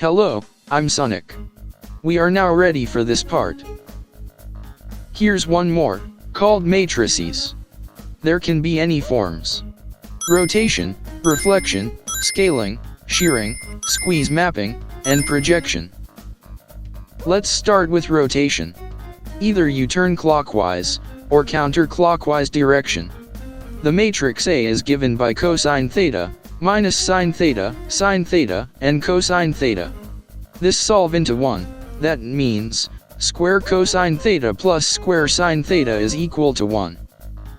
Hello, I'm Sonic. We are now ready for this part. Here's one more, called matrices. There can be any forms. Rotation, reflection, scaling, shearing, squeeze mapping, and projection. Let's start with rotation. Either you turn clockwise, or counterclockwise direction. The matrix A is given by cosine theta, minus sine theta, and cosine theta. This solve into 1, that means, square cosine theta plus square sine theta is equal to 1.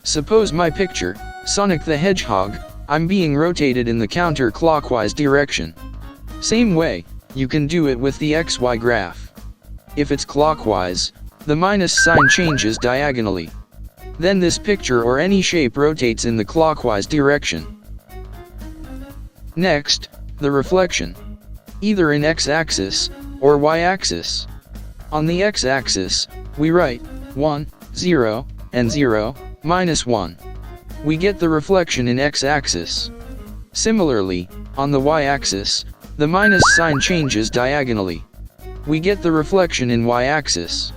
Suppose my picture, Sonic the Hedgehog, I'm being rotated in the counterclockwise direction. Same way, you can do it with the XY graph. If it's clockwise, the minus sign changes diagonally. Then this picture or any shape rotates in the clockwise direction. Next, the reflection. Either in x-axis, or y-axis. On the x-axis, we write 1, 0, and 0, minus 1. We get the reflection in x-axis. Similarly, on the y-axis, the minus sign changes diagonally. We get the reflection in y-axis.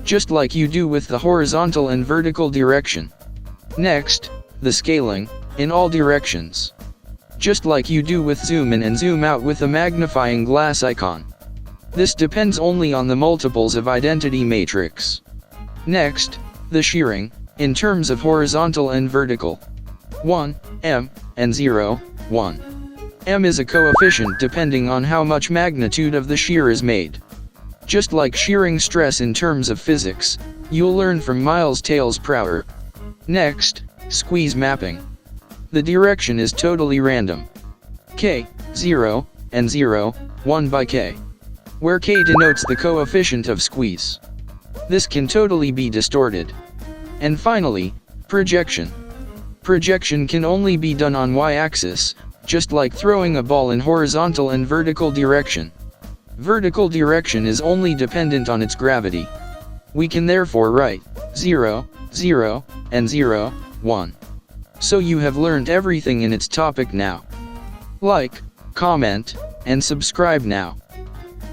Just like you do with the horizontal and vertical direction. Next, the scaling, in all directions. Just like you do with zoom in and zoom out with a magnifying glass icon. This depends only on the multiples of identity matrix. Next, the shearing, in terms of horizontal and vertical. 1, m, and 0, 1. M is a coefficient depending on how much magnitude of the shear is made. Just like shearing stress in terms of physics, you'll learn from Miles Tails Prower. Next, squeeze mapping. The direction is totally random. K, 0, and 0, 1 by K. Where K denotes the coefficient of squeeze. This can totally be distorted. And finally, projection. Projection can only be done on y-axis, just like throwing a ball in horizontal and vertical direction. Vertical direction is only dependent on its gravity. We can therefore write 0, 0, and 0, 1. So you have learned everything in its topic now. Like, comment, and subscribe now.